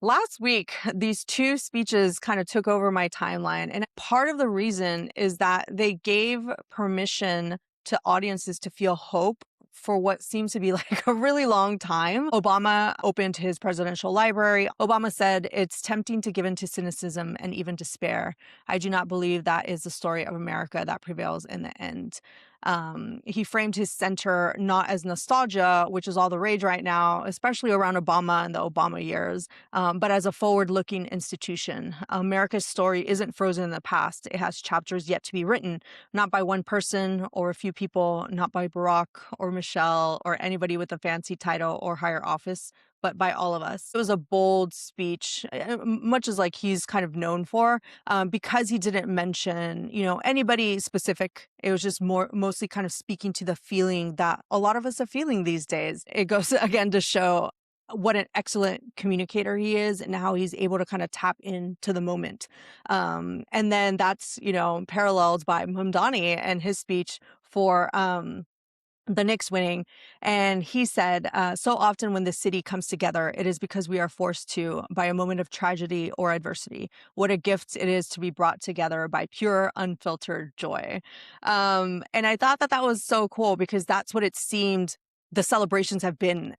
Last week, these two speeches kind of took over my timeline. And part of the reason is that they gave permission to audiences to feel hope for what seems to be like a really long time. Obama opened his presidential library. Obama said, "It's tempting to give in to cynicism and even despair. I do not believe that is the story of America that prevails in the end." He framed his center not as nostalgia, which is all the rage right now, especially around Obama and the Obama years, but as a forward looking institution. America's story isn't frozen in the past. It has chapters yet to be written, not by one person or a few people, not by Barack or Michelle or anybody with a fancy title or higher office, but by all of us. It was a bold speech, much as like he's kind of known for, because he didn't mention, anybody specific. It was just mostly kind of speaking to the feeling that a lot of us are feeling these days. It goes again to show what an excellent communicator he is and how he's able to kind of tap into the moment. And then that's, paralleled by Mamdani and his speech for the Knicks winning. And he said, so often when the city comes together, it is because we are forced to by a moment of tragedy or adversity. What a gift it is to be brought together by pure, unfiltered joy. And I thought that that was so cool because that's what it seemed the celebrations have been,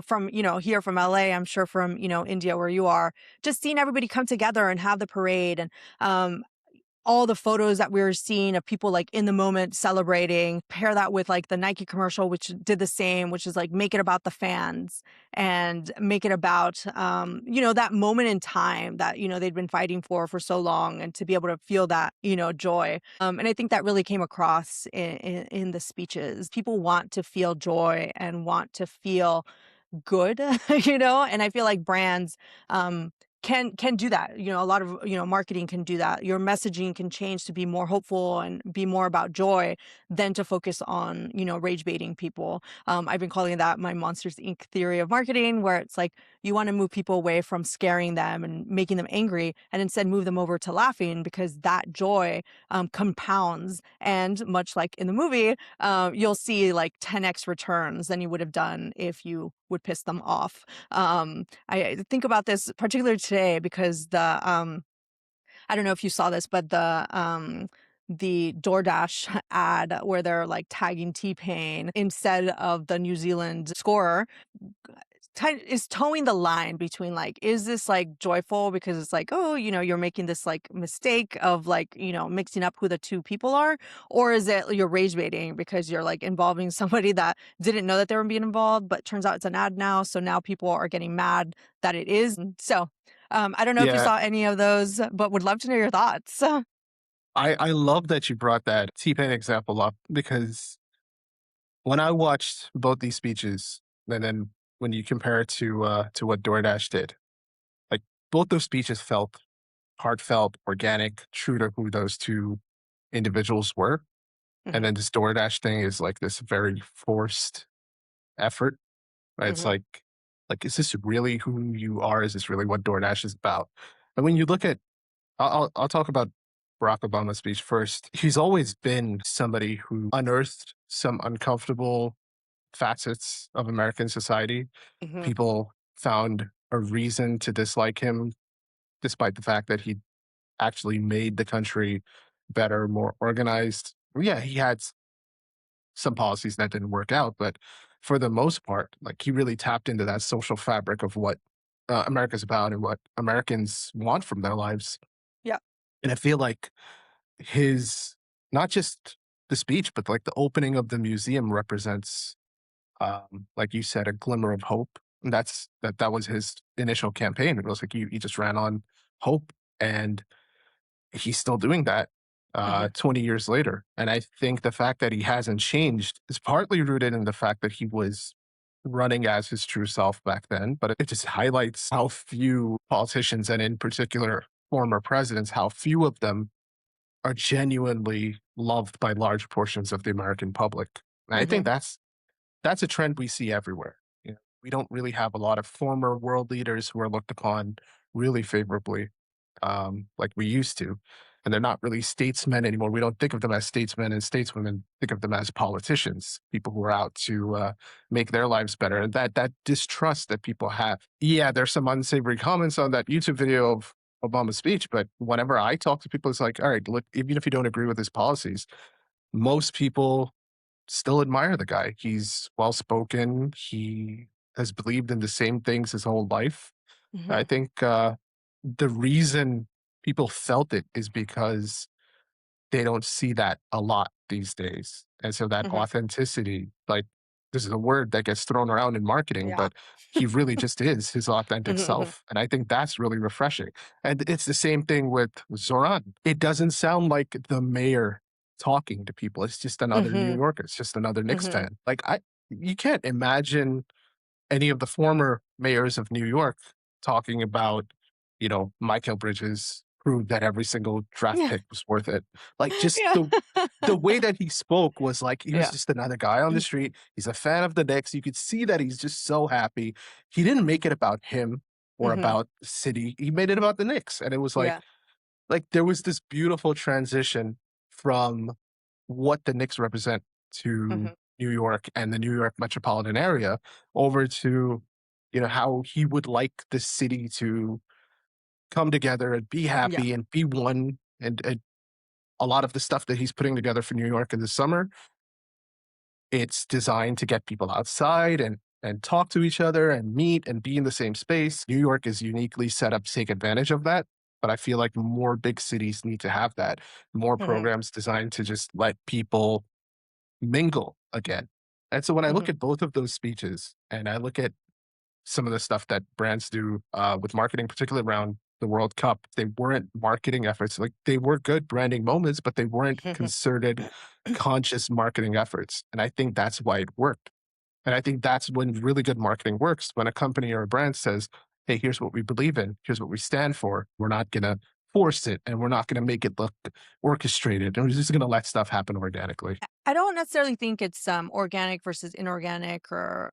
from, here from LA, I'm sure from, India where you are, just seeing everybody come together and have the parade. And all the photos that we were seeing of people like in the moment celebrating, pair that with like the Nike commercial, which did the same, which is like make it about the fans and make it about, that moment in time that, they'd been fighting for so long and to be able to feel that, joy. And I think that really came across in the speeches. People want to feel joy and want to feel good, and I feel like brands can do that. A lot of, marketing can do that. Your messaging can change to be more hopeful and be more about joy than to focus on, rage baiting people. I've been calling that my Monsters Inc. theory of marketing, where it's like you want to move people away from scaring them and making them angry and instead move them over to laughing because that joy compounds. And much like in the movie, you'll see like 10x returns than you would have done if you would piss them off. I think about this particularly today because I don't know if you saw this, but the DoorDash ad where they're like tagging T-Pain instead of the New Zealand scorer is towing the line between like, is this like joyful because it's like, oh, you're making this like mistake of like, mixing up who the two people are, or is it you're rage baiting because you're like involving somebody that didn't know that they were being involved, but turns out it's an ad now, so now people are getting mad that it is. So, I don't know if you Yeah, saw any of those, but would love to know your thoughts. I love that you brought that T-Pain example up because when I watched both these speeches, and then when you compare it to what DoorDash did, like both those speeches felt heartfelt, organic, true to who those two individuals were. And Hmm. then this DoorDash thing is like this very forced effort. Right? It's Hmm. like, is this really who you are? Is this really what DoorDash is about? And when you look at, I'll talk about Barack Obama's speech first. He's always been somebody who unearthed some uncomfortable facets of American society. Hmm. People found a reason to dislike him, despite the fact that he actually made the country better, more organized. Yeah, he had some policies that didn't work out, but for the most part, like he really tapped into that social fabric of what America's about and what Americans want from their lives. Yeah. And I feel like his not just the speech, but like the opening of the museum represents, like you said, a glimmer of hope. And that was his initial campaign. It was like he just ran on hope, and he's still doing that Hmm. 20 years later. And I think the fact that he hasn't changed is partly rooted in the fact that he was running as his true self back then, but it just highlights how few politicians, and in particular former presidents, how few of them are genuinely loved by large portions of the American public. And I think Hmm. that's a trend we see everywhere. You know, we don't really have a lot of former world leaders who are looked upon really favorably like we used to. and they're not really statesmen anymore. We don't think of them as statesmen and stateswomen. Think of them as politicians, people who are out to make their lives better. And that distrust that people have. Yeah, there's some unsavory comments on that YouTube video of Obama's speech, but whenever I talk to people, it's like, all right, look, even if you don't agree with his policies, most people still admire the guy. He's well spoken. He has believed in the same things his whole life. I Mhm. think the reason people felt it is because they don't see that a lot these days. And so that Mhm. authenticity, like this is a word that gets thrown around in marketing, Yeah. but he really just is his authentic Mhm, mhm. self. And I think that's really refreshing. And it's the same thing with Zoran. It doesn't sound like the mayor talking to people. It's just another New Mhm. Yorker. It's just another Knicks Mhm. fan. You can't imagine any of the former mayors of New York talking about, Michael Bridges proved that every single draft Yeah. pick was worth it. Like just Yeah. the way that he spoke was like he was Yeah. just another guy on the street. He's a fan of the Knicks. You could see that he's just so happy. He didn't make it about him or Mhm. about the city. He made it about the Knicks. And it was Yeah. like there was this beautiful transition from what the Knicks represent to Mhm. New York and the New York metropolitan area over to, how he would like the city to come together and be Yeah. happy and be one. And a lot of the stuff that he's putting together for New York in the summer, it's designed to get people outside and talk to each other and meet and be in the same space. New York is uniquely set up to take advantage of that. But I feel like more big cities need to have that. More Mhm. programs designed to just let people mingle again. And so when I look Mhm. at both of those speeches and I look at some of the stuff that brands do with marketing, particularly around the World Cup, they weren't marketing efforts. Like they were good branding moments, but they weren't concerted, conscious marketing efforts. And I think that's why it worked. And I think that's when really good marketing works. When a company or a brand says, hey, here's what we believe in, here's what we stand for. We're not going to force it and we're not going to make it look orchestrated. And we're just going to let stuff happen organically. I don't necessarily think it's organic versus inorganic or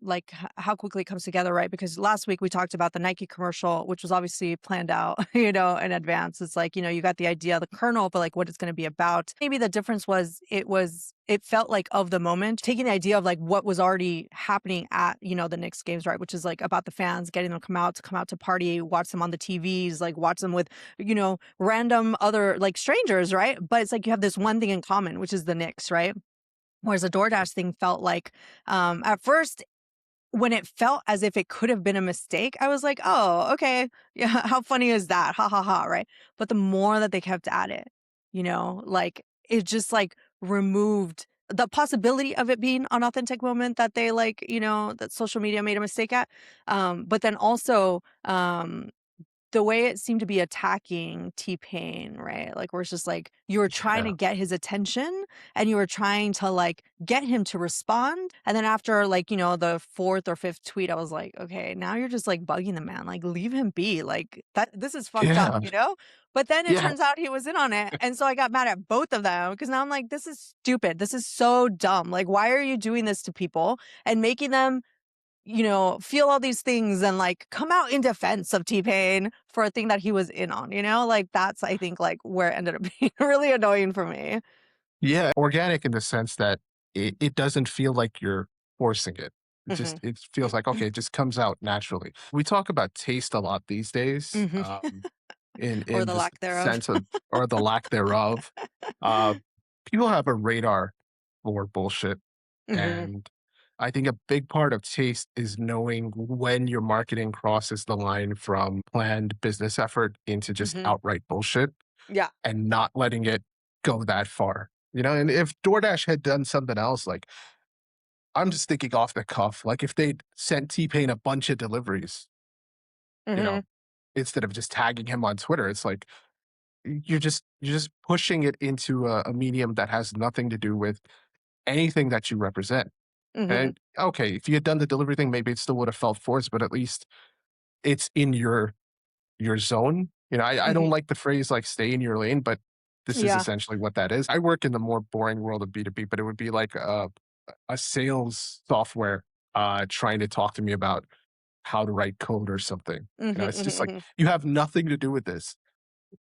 like how quickly it comes together, right? Because last week we talked about the Nike commercial, which was obviously planned out, in advance. It's like, you got the idea, the kernel, but like what it's going to be about. Maybe the difference was it felt like of the moment, taking the idea of like what was already happening at, the Knicks games, right? Which is like about the fans, getting them come out to party, watch them on the TVs, like watch them with random other like strangers, right? But it's like you have this one thing in common, which is the Knicks, right? Whereas the DoorDash thing felt like, at first, when it felt as if it could have been a mistake, I was like, oh, okay. Yeah. How funny is that? Ha ha ha. Right. But the more that they kept at it, like it just like removed the possibility of it being an authentic moment that they like, that social media made a mistake at. But then also, the way it seemed to be attacking T-Pain, right? Like, where it's just like, you were trying Yeah. to get his attention and you were trying to like get him to respond. And then after like, the fourth or fifth tweet, I was like, okay, now you're just like bugging the man. Like, leave him be. Like that this is fucked up, Yeah. But then it Yeah. turns out he was in on it. And so I got mad at both of them because now I'm like, this is stupid. This is so dumb. Like, why are you doing this to people and making them feel all these things and like come out in defense of T-Pain for a thing that he was in on, Like that's I think like where it ended up being really annoying for me. Yeah. Organic in the sense that it doesn't feel like you're forcing it. Mhm. It feels like, okay, it just comes out naturally. We talk about taste a lot these days. Mhm. Or In the this lack thereof. sense of or the lack thereof. Uh, People have a radar for bullshit, Mhm. and I think a big part of taste is knowing when your marketing crosses the line from planned business effort into just Mhm. outright bullshit Yeah. and not letting it go that far. And if DoorDash had done something else, like I'm just thinking off the cuff, like if they'd sent T-Pain a bunch of deliveries, you know, Mhm. instead of just tagging him on Twitter, it's like you're just pushing it into a medium that has nothing to do with anything that you represent. Mhm. And okay, if you had done the delivery thing, maybe it still would have felt forced, but at least it's in your zone. I don't Mhm. like the phrase like stay in your lane, but this is Yeah. essentially what that is. I work in the more boring world of B2B, but it would be like a sales software trying to talk to me about how to write code or something. Mhm. It's Mhm. just like Mhm. you have nothing to do with this.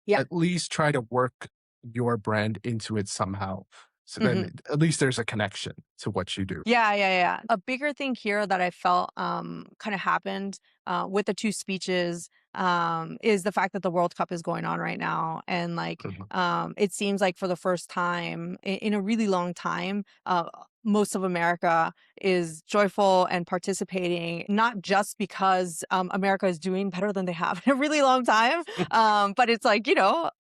Yeah. at least try to work your brand into it somehow. So then Mhm. at least there's a connection to what you do. Yeah, yeah, yeah. A bigger thing here that I felt kind of happened with the two speeches is the fact that the World Cup is going on right now, and like Mhm. it seems like for the first time in a really long time, most of America is joyful and participating, not just because America is doing better than they have in a really long time, but it's like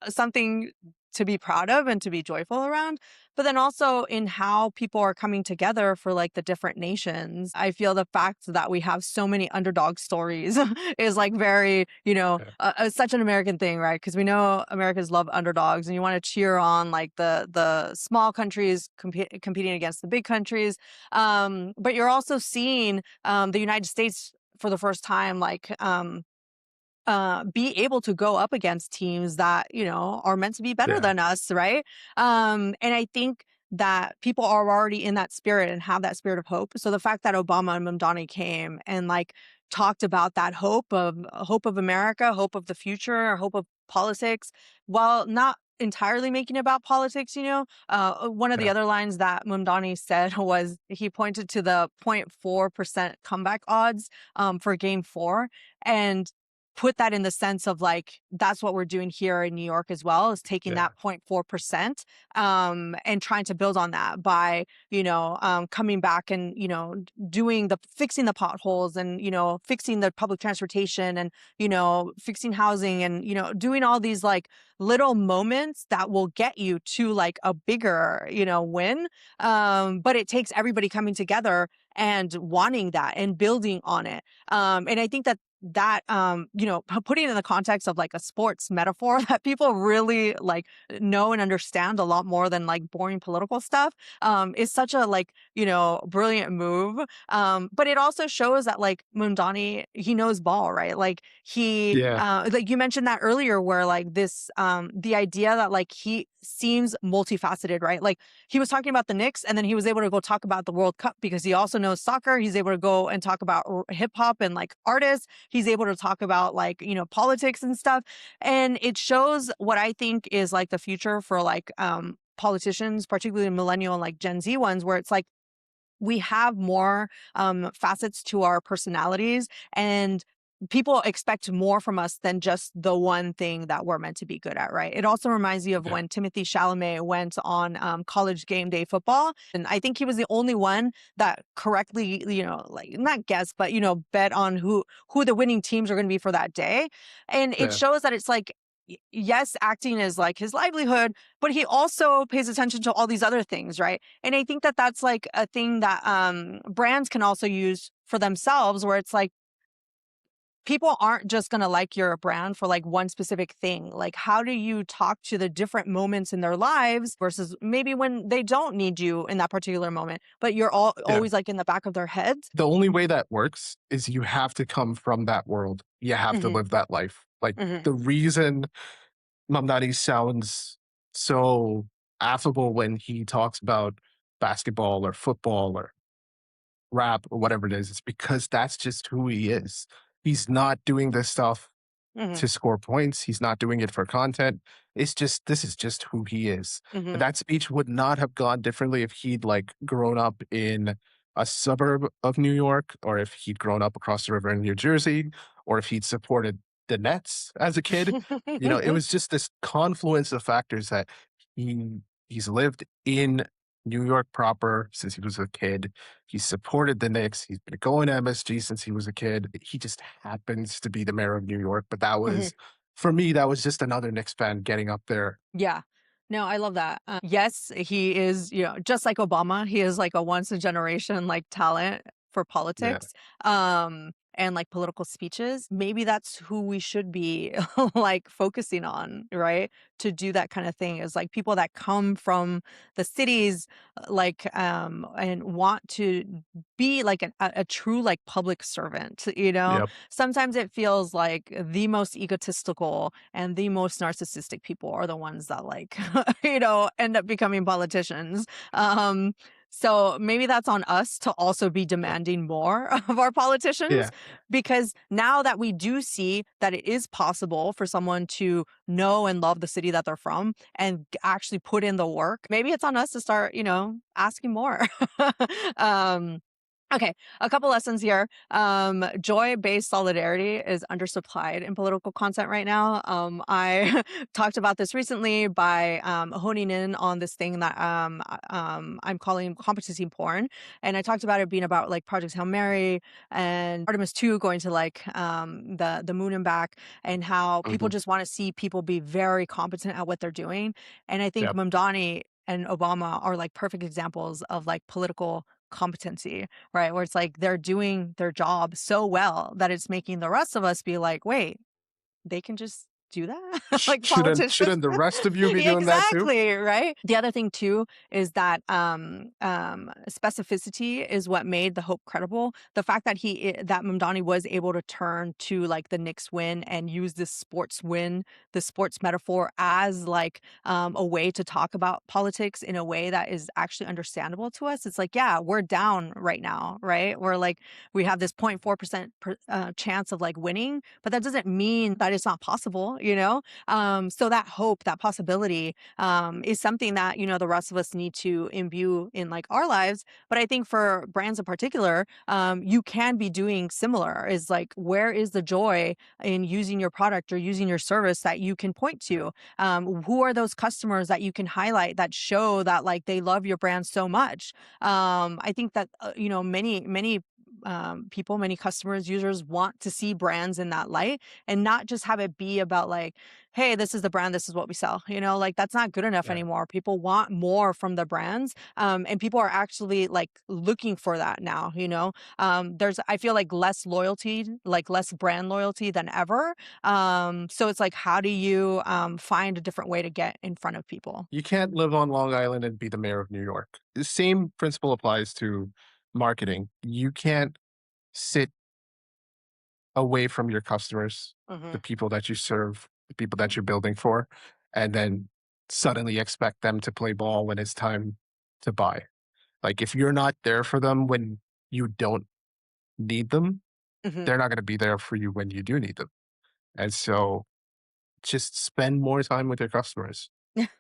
something to be proud of and to be joyful around, but then also in how people are coming together for like the different nations. I feel the fact that we have so many underdog stories is like very, Yeah. such an American thing, right? Because we know Americans love underdogs, and you want to cheer on like the small countries competing against the big countries. But you're also seeing the United States for the first time, like be able to go up against teams that, are meant to be better Yeah. than us, right? And I think that people are already in that spirit and have that spirit of hope. So the fact that Obama and Mamdani came and like talked about that hope of America, hope of the future, hope of politics, while not entirely making it about politics, one of the Yeah. other lines that Mamdani said was he pointed to the 0.4% comeback odds for game 4, and put that in the sense of like that's what we're doing here in New York as well, is taking Yeah. that 0.4% and trying to build on that by coming back and doing the fixing the potholes, and fixing the public transportation, and fixing housing, and doing all these like little moments that will get you to like a bigger win, but it takes everybody coming together and wanting that and building on it, and I think that putting it in the context of like a sports metaphor that people really like know and understand a lot more than like boring political stuff is such a like brilliant move, but it also shows that like Mundani, he knows ball, right? Like he Yeah. like you mentioned that earlier, where like this the idea that like he seems multifaceted, right? Like he was talking about the Knicks, and then he was able to go talk about the World Cup because he also knows soccer. He's able to go and talk about hip hop and like artists. He's able to talk about like, politics and stuff. And it shows what I think is like the future for like politicians, particularly millennial and like Gen Z ones, where it's like we have more facets to our personalities, and people expect more from us than just the one thing that we're meant to be good at, right? It also reminds me of Yeah. when Timothy Chalamet went on college game day football, and I think he was the only one that correctly, like not guess, but bet on who the winning teams are going to be for that day. And it Yeah. shows that it's like, yes, acting is like his livelihood, but he also pays attention to all these other things, right? And I think that that's like a thing that brands can also use for themselves, where it's like people aren't just going to like your brand for like one specific thing. Like, how do you talk to the different moments in their lives versus maybe when they don't need you in that particular moment, but you're Yeah. always like in the back of their heads? The only way that works is you have to come from that world. You have to Hmm. live that life. Like Hmm. the reason Mamdani sounds so affable when he talks about basketball or football or rap or whatever it is because that's just who he is. He's not doing this stuff Hmm. to score points. He's not doing it for content. It's just this is just who he is. Hmm. That speech would not have gone differently if he'd like grown up in a suburb of New York, or if he'd grown up across the river in New Jersey, or if he'd supported the Nets as a kid. You know, it was just this confluence of factors that he he's lived in New York proper since he was a kid. He supported the Knicks. He's been going to MSG since he was a kid. He just happens to be the mayor of New York. But that was, for me, that was just another Knicks fan getting up there. Yeah. No, I love that. Yes, he is, just like Obama, he is like a once in a generation like talent for Yeah. politics and like political speeches. Maybe that's who we should be like focusing on, right? To do that kind of thing, is like people that come from the cities like and want to be like a true like public servant, Yep. sometimes it feels like the most egotistical and the most narcissistic people are the ones that like end up becoming politicians. So maybe that's on us to also be demanding more of our politicians, Yeah. because now that we do see that it is possible for someone to know and love the city that they're from and actually put in the work, maybe it's on us to start, asking more. um, Okay, a couple lessons here. Joy-based solidarity is undersupplied in political content right now. I talked about this recently by honing in on this thing that I'm calling competency porn, and I talked about it being about like Project Hail Mary and Artemis 2 going to like the moon and back, and how people Mhm. just want to see people be very competent at what they're doing. And I think Yep. Mamdani and Obama are like perfect examples of like political competency, right? Where it's like they're doing their job so well that it's making the rest of us be like, wait, they can just do that? Like politicians. Shouldn't the rest of you be Yeah, doing that too? exactly, right? The other thing too is that specificity is what made the hope credible. The fact that that Mamdani was able to turn to like the Knicks win and use this sports win, the sports metaphor as like a way to talk about politics in a way that is actually understandable to us. It's like, yeah, we're down right now, right? We're like we have this 0.4% chance of like winning, but that doesn't mean that it's not possible, you know? So that hope, that possibility is something that, the rest of us need to imbue in like our lives. But I think for brands in particular, you can be doing similar is like, where is the joy in using your product or using your service that you can point to? Who are those customers that you can highlight that show that like they love your brand so much? I think that, many people, many customers, users want to see brands in that light and not just have it be about like, hey, this is the brand, this is what we sell. Like that's not good enough Yeah. anymore. People want more from the brands. And people are actually like looking for that now, there's, I feel like less loyalty, like less brand loyalty than ever. So it's like, how do you find a different way to get in front of people? You can't live on Long Island and be the mayor of New York. The same principle applies to marketing. You can't sit away from your customers, the Hmm. people that you serve, the people that you're building for, and then suddenly expect them to play ball when it's time to buy. Like if you're not there for them when you don't need them, Hmm. they're not going to be there for you when you do need them. And so just spend more time with your customers,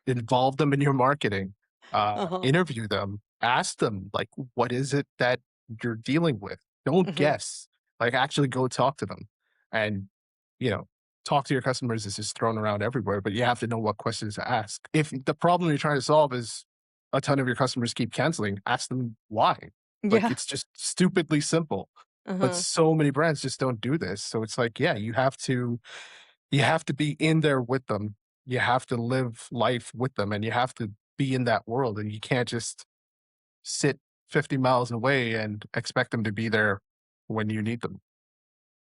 involve them in your marketing, Uh-huh. interview them, ask them like, what is it that you're dealing with? Don't Hmm. guess, like actually go talk to them. And, you know, talk to your customers is just thrown around everywhere, but you have to know what questions to ask. If the problem you're trying to solve is a ton of your customers keep canceling, ask them why. Like Yeah. it's just stupidly simple. But Uh-huh. so many brands just don't do this. So it's like, yeah, you have to be in there with them. You have to live life with them and you have to be in that world and you can't just sit 50 miles away and expect them to be there when you need them.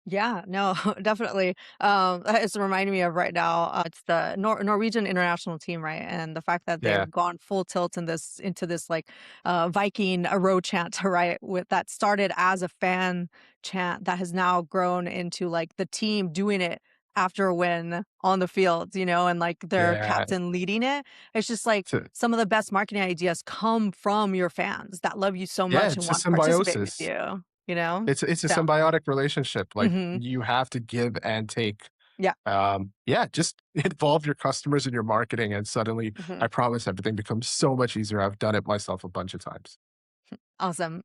Yeah, no, definitely. It's reminding me of right now. It's the Norwegian international team, right? And the fact that Yeah. they've gone full tilt into this like Viking row chant, right? With that started as a fan chant that has now grown into like the team doing it after a win on the field, and like their Yeah. captain leading it. It's just like To, some of the best marketing ideas come from your fans that love you so yeah, much and it's a want to participate with symbiosis. you. You know? It's a So. symbiotic relationship. Like Hmm. you have to give and take. Yeah. Yeah, just involve your customers in your marketing and suddenly Mhm. I promise everything becomes so much easier. I've done it myself a bunch of times. Awesome.